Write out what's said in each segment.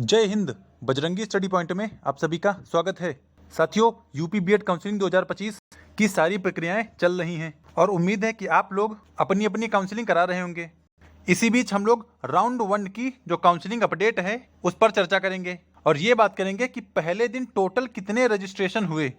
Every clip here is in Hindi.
जय हिंद। बजरंगी स्टडी पॉइंट में आप सभी का स्वागत है। साथियों, यूपी बीएड काउंसलिंग 2025 की सारी प्रक्रियाएं चल रही हैं और उम्मीद है कि आप लोग अपनी अपनी काउंसलिंग करा रहे होंगे। इसी बीच हम लोग राउंड 1 की जो काउंसलिंग अपडेट है उस पर चर्चा करेंगे और ये बात करेंगे कि पहले दिन टोटल कितने रजिस्ट्रेशन हुए।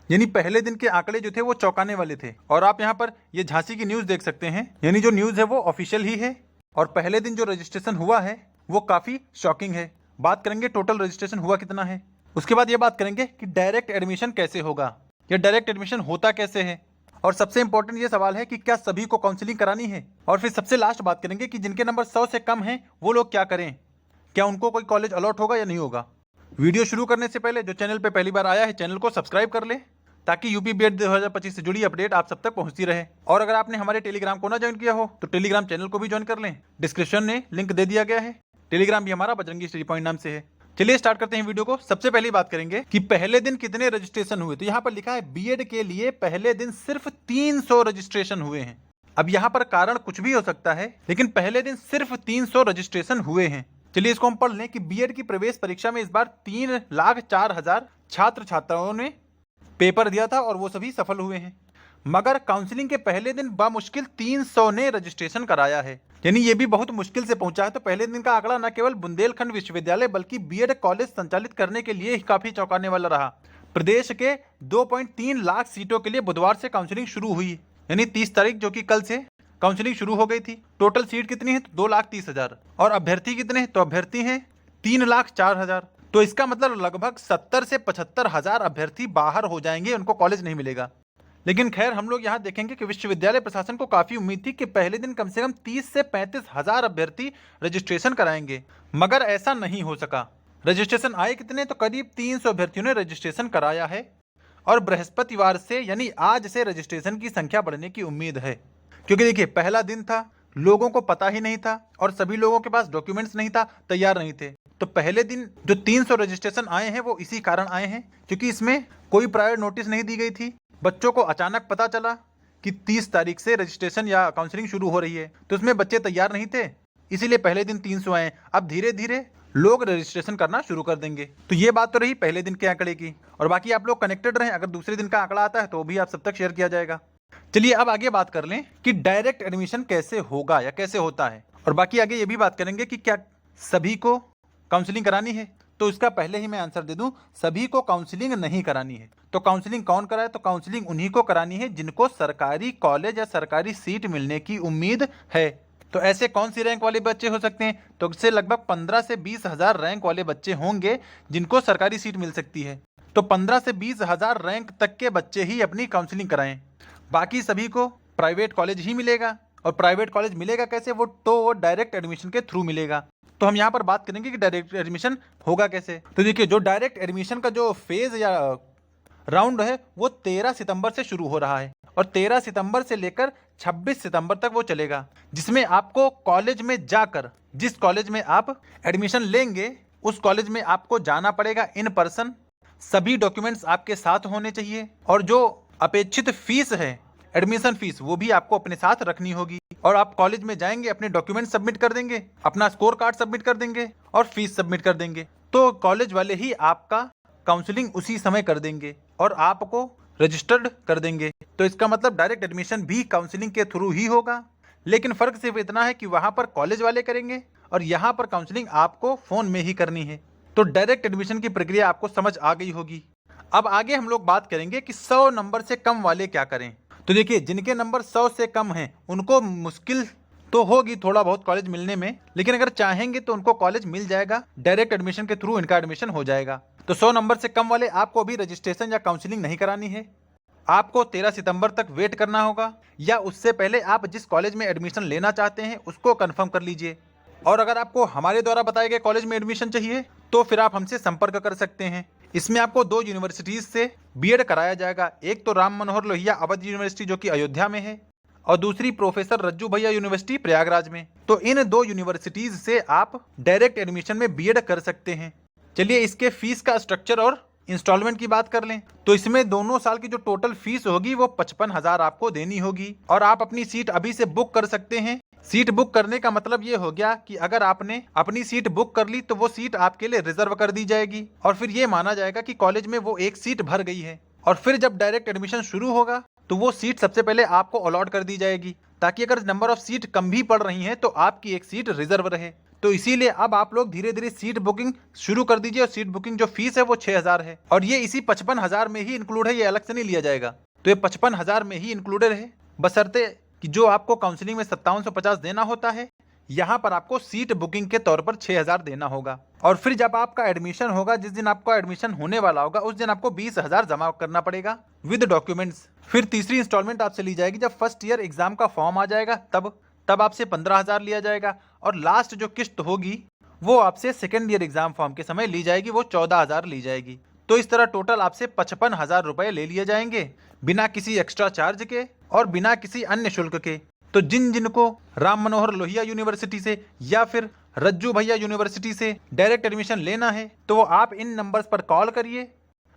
यानी पहले दिन के आंकड़े जो थे वो चौंकाने वाले थे और आप यहाँ पर ये झांसी की न्यूज़ देख सकते हैं। यानी जो न्यूज़ है वो ऑफिशियल ही है और पहले दिन जो रजिस्ट्रेशन हुआ है वो काफ़ी शॉकिंग है। बात करेंगे टोटल रजिस्ट्रेशन हुआ कितना है, उसके बाद ये बात करेंगे कि डायरेक्ट एडमिशन कैसे होगा या डायरेक्ट एडमिशन होता कैसे है, और सबसे इंपॉर्टेंट ये सवाल है कि क्या सभी को काउंसलिंग करानी है। और फिर सबसे लास्ट बात करेंगे कि जिनके नंबर 100 से कम हैं वो लोग क्या करें, क्या उनको कोई कॉलेज अलॉट होगा या नहीं होगा। वीडियो शुरू करने से पहले जो चैनल पर पहली बार आया है चैनल को सब्सक्राइब कर ले ताकि यूपी बीएड 2025 से जुड़ी अपडेट आप सब तक पहुंचती रहे। और अगर आपने हमारे टेलीग्राम को ना ज्वाइन किया हो तो टेलीग्राम चैनल को भी ज्वाइन कर लें, डिस्क्रिप्शन में लिंक दे दिया गया है। टेलीग्राम भी हमारा बजरंगी स्टडी पॉइंट नाम से है। चलिए स्टार्ट करते हैं वीडियो को। सबसे पहले बात करेंगे कि पहले दिन कितने रजिस्ट्रेशन हुए। तो यहाँ पर लिखा है बीएड के लिए पहले दिन सिर्फ 300 रजिस्ट्रेशन हुए हैं। अब यहाँ पर कारण कुछ भी हो सकता है लेकिन पहले दिन सिर्फ 300 रजिस्ट्रेशन हुए हैं। चलिए इसको हम पढ़ लें कि बीएड की प्रवेश परीक्षा में इस बार 3,04,000 छात्र छात्राओं ने पेपर दिया था और वो सभी सफल हुए हैं। मगर काउंसलिंग के पहले दिन बामुश्किल 300 ने रजिस्ट्रेशन कराया है, यानी ये भी बहुत मुश्किल से पहुंचा है। तो पहले दिन का आंकड़ा न केवल बुंदेलखंड विश्वविद्यालय बल्कि बीएड कॉलेज संचालित करने के लिए ही काफी चौंकाने वाला रहा। प्रदेश के 2.3 लाख सीटों के लिए बुधवार से काउंसलिंग शुरू हुई, यानी 30 तारीख जो कि कल से काउंसलिंग शुरू हो गई थी। टोटल सीट कितनी है तो 2,30,000 और अभ्यर्थी कितने हैं तो अभ्यर्थी हैं 3,04,000। तो इसका मतलब लगभग 70 से 75,000 अभ्यर्थी बाहर हो जाएंगे, उनको कॉलेज नहीं मिलेगा। लेकिन खैर हम लोग यहाँ देखेंगे कि विश्वविद्यालय प्रशासन को काफी उम्मीद थी कि पहले दिन कम से कम 30 से 35,000 अभ्यर्थी रजिस्ट्रेशन कराएंगे, मगर ऐसा नहीं हो सका। रजिस्ट्रेशन आए कितने तो करीब 300 अभ्यर्थियों ने रजिस्ट्रेशन कराया है और बृहस्पतिवार से यानी आज से रजिस्ट्रेशन की संख्या बढ़ने की उम्मीद है। क्योंकि देखिए पहला दिन था, लोगों को पता ही नहीं था और सभी लोगों के पास डॉक्यूमेंट्स नहीं था, तैयार नहीं थे। तो पहले दिन जो 300 रजिस्ट्रेशन आए हैं वो इसी कारण आए हैं क्योंकि इसमें कोई प्रायर नोटिस नहीं दी गई थी। बच्चों को अचानक पता चला कि 30 तारीख से रजिस्ट्रेशन या काउंसलिंग शुरू हो रही है, तो उसमें बच्चे तैयार नहीं थे, इसीलिए पहले दिन 300 आए। अब धीरे धीरे लोग रजिस्ट्रेशन करना शुरू कर देंगे। तो ये बात तो रही पहले दिन के आंकड़े की, और बाकी आप लोग कनेक्टेड रहें। अगर दूसरे दिन का आंकड़ा आता है तो भी आप सब तक शेयर किया जाएगा। चलिए अब आगे बात कर लें कि डायरेक्ट एडमिशन कैसे होगा या कैसे होता है, और बाकी आगे ये भी बात करेंगे कि क्या सभी को काउंसलिंग करानी है। तो इसका पहले ही मैं आंसर दे दूं, सभी को काउंसलिंग नहीं करानी है। तो काउंसलिंग कौन कराए तो काउंसलिंग उन्हीं को करानी है जिनको सरकारी कॉलेज या सरकारी सीट मिलने की उम्मीद है। तो ऐसे कौन सी रैंक वाले बच्चे हो सकते हैं तो इससे लगभग 15 से 20,000 रैंक वाले बच्चे होंगे जिनको सरकारी सीट मिल सकती है। तो 15 से 20,000 रैंक तक के बच्चे ही अपनी काउंसलिंग कराएं, बाकी सभी को प्राइवेट कॉलेज ही मिलेगा। और प्राइवेट कॉलेज मिलेगा कैसे, वो डायरेक्ट एडमिशन के थ्रू मिलेगा। तो हम यहाँ पर बात करेंगे कि डायरेक्ट एडमिशन होगा कैसे। तो देखिए जो डायरेक्ट एडमिशन का जो फेज या राउंड है वो 13 सितंबर से शुरू हो रहा है और 13 सितंबर से लेकर 26 सितंबर तक वो चलेगा, जिसमें आपको कॉलेज में जाकर, जिस कॉलेज में आप एडमिशन लेंगे उस कॉलेज में आपको जाना पड़ेगा इन पर्सन। सभी डॉक्यूमेंट्स आपके साथ होने चाहिए और जो अपेक्षित फीस है एडमिशन फीस वो भी आपको अपने साथ रखनी होगी। और आप कॉलेज में जाएंगे, अपने डॉक्यूमेंट सबमिट कर देंगे, अपना स्कोर कार्ड सबमिट कर देंगे और फीस सबमिट कर देंगे, तो कॉलेज वाले ही आपका काउंसलिंग उसी समय कर देंगे और आपको रजिस्टर्ड कर देंगे। तो इसका मतलब डायरेक्ट एडमिशन भी काउंसलिंग के थ्रू ही होगा, लेकिन फर्क सिर्फ इतना है कि वहां पर कॉलेज वाले करेंगे और यहाँ पर काउंसलिंग आपको फोन में ही करनी है। तो डायरेक्ट एडमिशन की प्रक्रिया आपको समझ आ गई होगी। अब आगे हम लोग बात करेंगे कि 100 नंबर से कम वाले क्या करें। तो देखिए जिनके नंबर 100 से कम हैं उनको मुश्किल तो होगी थोड़ा बहुत कॉलेज मिलने में, लेकिन अगर चाहेंगे तो उनको कॉलेज मिल जाएगा, डायरेक्ट एडमिशन के थ्रू इनका एडमिशन हो जाएगा। तो 100 नंबर से कम वाले आपको अभी रजिस्ट्रेशन या काउंसलिंग नहीं करानी है, आपको 13 सितंबर तक वेट करना होगा, या उससे पहले आप जिस कॉलेज में एडमिशन लेना चाहते हैं उसको कन्फर्म कर लीजिए। और अगर आपको हमारे द्वारा बताए गए कॉलेज में एडमिशन चाहिए तो फिर आप हमसे संपर्क कर सकते हैं। इसमें आपको 2 यूनिवर्सिटीज से बीएड कराया जाएगा, एक तो राम मनोहर लोहिया अवध यूनिवर्सिटी जो कि अयोध्या में है और दूसरी प्रोफेसर रज्जू भैया यूनिवर्सिटी प्रयागराज में। तो इन 2 यूनिवर्सिटीज से आप डायरेक्ट एडमिशन में बीएड कर सकते हैं। चलिए इसके फीस का स्ट्रक्चर और इंस्टॉलमेंट की बात कर लें तो इसमें दोनों साल की जो टोटल फीस होगी वो 55,000 आपको देनी होगी और आप अपनी सीट अभी से बुक कर सकते हैं। सीट बुक करने का मतलब ये हो गया कि अगर आपने अपनी सीट बुक कर ली तो वो सीट आपके लिए रिजर्व कर दी जाएगी और फिर ये माना जाएगा कि कॉलेज में वो एक सीट भर गई है और फिर जब डायरेक्ट एडमिशन शुरू होगा तो वो सीट सबसे पहले आपको अलॉट कर दी जाएगी ताकि अगर नंबर ऑफ सीट कम भी पड़ रही हैं तो आपकी एक सीट रिजर्व रहे। तो इसीलिए अब आप लोग धीरे धीरे सीट बुकिंग शुरू कर दीजिए और सीट बुकिंग जो फीस है वो 6,000 है और ये इसी 55,000 में ही इंक्लूड है, ये अलग से नहीं लिया जाएगा। तो ये 55,000 में ही इंक्लूडेड है, बशर्ते कि जो आपको काउंसलिंग में 5750 देना होता है यहाँ पर आपको सीट बुकिंग के तौर पर 6,000 देना होगा और फिर जब आपका एडमिशन होगा, जिस दिन आपका एडमिशन होने वाला होगा उस दिन आपको 20,000 जमा करना पड़ेगा विद डॉक्यूमेंट्स। फिर तीसरी इंस्टॉलमेंट आपसे ली जाएगी जब फर्स्ट ईयर एग्जाम का फॉर्म आ जाएगा, तब आपसे 15,000 लिया जाएगा और लास्ट जो किस्त होगी वो आपसे सेकेंड ईयर एग्जाम फॉर्म के समय ली जाएगी, वो 14,000 ली जाएगी। तो इस तरह टोटल आपसे 55,000 रुपए ले लिए जाएंगे बिना किसी एक्स्ट्रा चार्ज के और बिना किसी अन्य शुल्क के। तो जिनको राम मनोहर लोहिया यूनिवर्सिटी से या फिर रज्जू भैया यूनिवर्सिटी से डायरेक्ट एडमिशन लेना है तो वो आप इन नंबर्स पर कॉल करिए,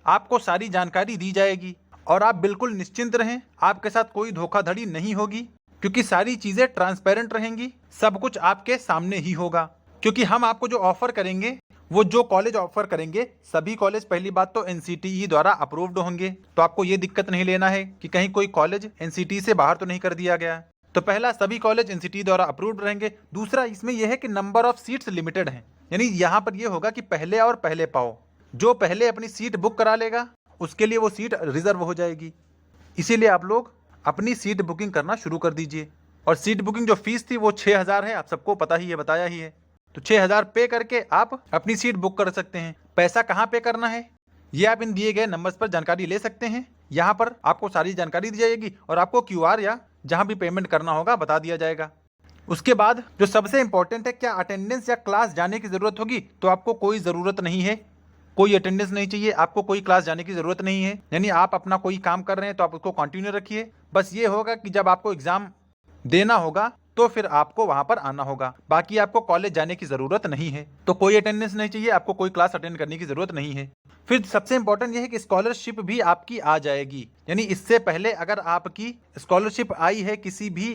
आपको सारी जानकारी दी जाएगी और आप बिल्कुल निश्चिंत रहें, आपके साथ कोई धोखाधड़ी नहीं होगी क्योंकि सारी चीज़ें ट्रांसपेरेंट रहेंगी, सब कुछ आपके सामने ही होगा। क्योंकि हम आपको जो ऑफर करेंगे, वो जो कॉलेज ऑफर करेंगे सभी कॉलेज पहली बात तो NCTE द्वारा अप्रूव्ड होंगे, तो आपको ये दिक्कत नहीं लेना है कि कहीं कोई कॉलेज NCTE से बाहर तो नहीं कर दिया गया। तो पहला, सभी कॉलेज NCTE द्वारा अप्रूव्ड रहेंगे। दूसरा, इसमें यह है कि नंबर ऑफ सीट्स लिमिटेड हैं, यानी यहाँ पर यह होगा कि पहले और पहले पाओ, जो पहले अपनी सीट बुक करा लेगा उसके लिए वो सीट रिजर्व हो जाएगी। इसीलिए आप लोग अपनी सीट बुकिंग करना शुरू कर दीजिए। और सीट बुकिंग जो फीस थी वो 6,000 है, आप सबको पता ही है, बताया ही है। तो 6,000 पे करके आप अपनी सीट बुक कर सकते हैं। पैसा कहाँ पे करना है ये आप इन दिए गए नंबर्स पर जानकारी ले सकते हैं। यहाँ पर आपको सारी जानकारी दी जाएगी और आपको QR या जहाँ भी पेमेंट करना होगा बता दिया जाएगा। उसके बाद जो सबसे इंपॉर्टेंट है, क्या अटेंडेंस या क्लास जाने की ज़रूरत होगी? तो आपको कोई ज़रूरत नहीं है, कोई अटेंडेंस नहीं चाहिए, आपको कोई क्लास जाने की ज़रूरत नहीं है। यानी आप अपना कोई काम कर रहे हैं तो आप उसको कंटिन्यू रखिए। बस ये होगा कि जब आपको एग्ज़ाम देना होगा तो फिर आपको वहाँ पर आना होगा, बाकी आपको कॉलेज जाने की ज़रूरत नहीं है। तो कोई अटेंडेंस नहीं चाहिए, आपको कोई क्लास अटेंड करने की ज़रूरत नहीं है। फिर सबसे इंपॉर्टेंट यह है कि स्कॉलरशिप भी आपकी आ जाएगी, यानी इससे पहले अगर आपकी स्कॉलरशिप आई है किसी भी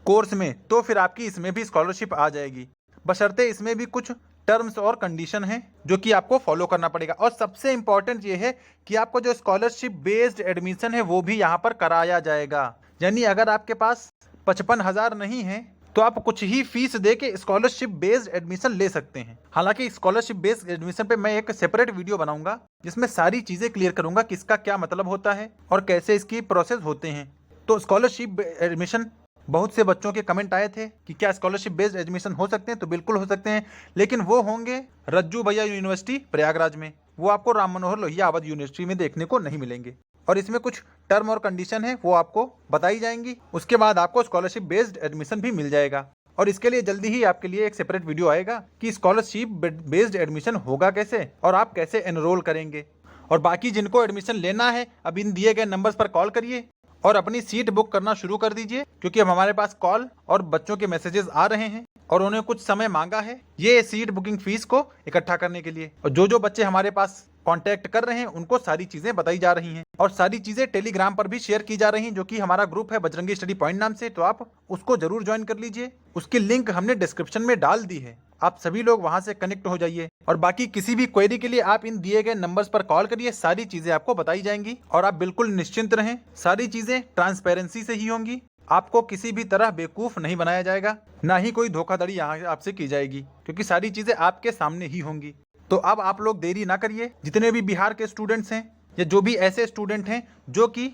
कोर्स में तो फिर आपकी इसमें भी स्कॉलरशिप आ जाएगी, बशर्ते इसमें भी कुछ टर्म्स और कंडीशन हैं जो कि आपको फॉलो करना पड़ेगा। और सबसे इंपॉर्टेंट ये है कि आपको जो स्कॉलरशिप बेस्ड एडमिशन है वो भी यहाँ पर कराया जाएगा। यानी अगर आपके पास 55,000 नहीं है तो आप कुछ ही फीस दे के स्कॉलरशिप बेस्ड एडमिशन ले सकते हैं। हालांकि स्कॉलरशिप बेस्ड एडमिशन पे मैं एक सेपरेट वीडियो बनाऊंगा जिसमें सारी चीज़ें क्लियर करूंगा कि इसका क्या मतलब होता है और कैसे इसकी प्रोसेस होते हैं। तो स्कॉलरशिप एडमिशन, बहुत से बच्चों के कमेंट आए थे कि क्या स्कॉलरशिप बेस्ड एडमिशन हो सकते हैं, तो बिल्कुल हो सकते हैं, लेकिन वो होंगे रज्जू भैया यूनिवर्सिटी प्रयागराज में, वो आपको राम मनोहर लोहिया अवध यूनिवर्सिटी में देखने को नहीं मिलेंगे। और इसमें कुछ टर्म और कंडीशन है वो आपको बताई जाएंगी। उसके बाद आपको स्कॉलरशिप बेस्ड एडमिशन भी मिल जाएगा और इसके लिए जल्दी ही आपके लिए एक सेपरेट वीडियो आएगा कि स्कॉलरशिप बेस्ड एडमिशन होगा कैसे और आप कैसे एनरोल करेंगे। और बाकी जिनको एडमिशन लेना है अब इन दिए गए नंबर्स पर कॉल करिए और अपनी सीट बुक करना शुरू कर दीजिए, क्योंकि अब हमारे पास कॉल और बच्चों के मैसेजेस आ रहे हैं और उन्हें कुछ समय मांगा है ये सीट बुकिंग फीस को इकट्ठा करने के लिए। और जो बच्चे हमारे पास कांटेक्ट कर रहे हैं उनको सारी चीजें बताई जा रही हैं और सारी चीजें टेलीग्राम पर भी शेयर की जा रही हैं, जो कि हमारा ग्रुप है बजरंगी स्टडी पॉइंट नाम से, तो आप उसको जरूर ज्वाइन कर लीजिए। उसकी लिंक हमने डिस्क्रिप्शन में डाल दी है, आप सभी लोग वहां से कनेक्ट हो जाइए। और बाकी किसी भी क्वेरी के लिए आप इन दिए गए नंबर्स पर कॉल करिए, सारी चीजें आपको बताई जाएंगी और आप बिल्कुल निश्चिंत रहें, सारी चीजें ट्रांसपेरेंसी से ही होंगी। आपको किसी भी तरह बेवकूफ नहीं बनाया जाएगा, ना ही कोई धोखाधड़ी यहाँ आपसे की जाएगी, क्योंकि सारी चीजें आपके सामने ही होंगी। तो अब आप लोग देरी ना करिए, जितने भी बिहार के स्टूडेंट्स हैं या जो भी ऐसे स्टूडेंट हैं जो कि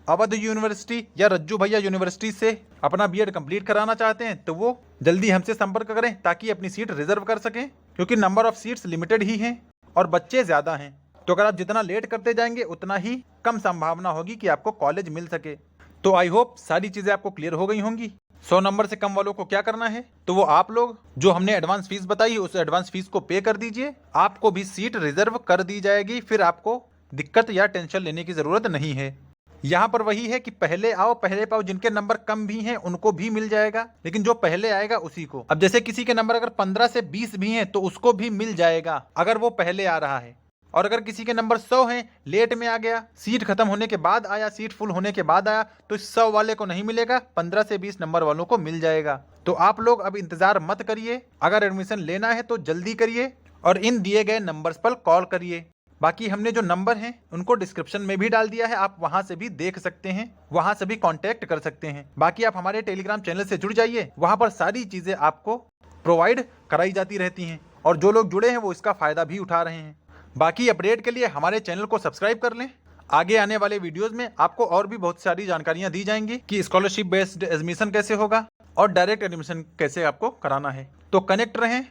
अवध यूनिवर्सिटी या रज्जू भैया यूनिवर्सिटी से अपना बीएड कंप्लीट कराना चाहते हैं, तो वो जल्दी हमसे संपर्क करें ताकि अपनी सीट रिजर्व कर सकें, क्योंकि नंबर ऑफ सीट्स लिमिटेड ही हैं और बच्चे ज़्यादा हैं। तो अगर आप जितना लेट करते जाएंगे उतना ही कम संभावना होगी कि आपको कॉलेज मिल सके। तो आई होप सारी चीज़ें आपको क्लियर हो गई होंगी। 100 नंबर से कम वालों को क्या करना है, तो वो आप लोग जो हमने एडवांस फीस बताई है उस एडवांस फीस को पे कर दीजिए, आपको भी सीट रिजर्व कर दी जाएगी, फिर आपको दिक्कत या टेंशन लेने की ज़रूरत नहीं है। यहाँ पर वही है कि पहले आओ पहले पाओ, जिनके नंबर कम भी हैं उनको भी मिल जाएगा, लेकिन जो पहले आएगा उसी को। अब जैसे किसी के नंबर अगर 15 से 20 भी हैं तो उसको भी मिल जाएगा अगर वो पहले आ रहा है। और अगर किसी के नंबर 100 हैं, लेट में आ गया, सीट खत्म होने के बाद आया, सीट फुल होने के बाद आया, तो इस 100 वाले को नहीं मिलेगा, 15 से 20 नंबर वालों को मिल जाएगा। तो आप लोग अब इंतजार मत करिए, अगर एडमिशन लेना है तो जल्दी करिए और इन दिए गए नंबर्स पर कॉल करिए। बाकी हमने जो नंबर हैं उनको डिस्क्रिप्शन में भी डाल दिया है, आप वहां से भी देख सकते हैं, वहां से भी कांटेक्ट कर सकते हैं। बाकी आप हमारे टेलीग्राम चैनल से जुड़ जाइए, वहां पर सारी चीजें आपको प्रोवाइड कराई जाती रहती हैं और जो लोग जुड़े हैं वो इसका फायदा भी उठा रहे हैं। बाकी अपडेट के लिए हमारे चैनल को सब्सक्राइब कर लें। आगे आने वाले वीडियोस में आपको और भी बहुत सारी जानकारियां दी जाएंगी कि स्कॉलरशिप बेस्ड एडमिशन कैसे होगा और डायरेक्ट एडमिशन कैसे आपको कराना है। तो कनेक्ट रहें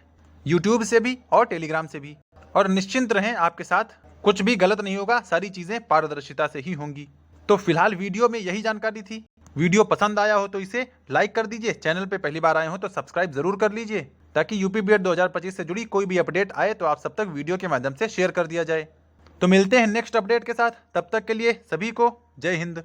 यूट्यूब से भी और टेलीग्राम से भी, और निश्चिंत रहें, आपके साथ कुछ भी गलत नहीं होगा, सारी चीजें पारदर्शिता से ही होंगी। तो फिलहाल वीडियो में यही जानकारी थी। वीडियो पसंद आया हो तो इसे लाइक कर दीजिए, चैनल पे पहली बार आए हो तो सब्सक्राइब जरूर कर लीजिए, ताकि यूपी बीएड 2025 से जुड़ी कोई भी अपडेट आए तो आप सब तक वीडियो के माध्यम से शेयर कर दिया जाए। तो मिलते हैं नेक्स्ट अपडेट के साथ, तब तक के लिए सभी को जय हिंद।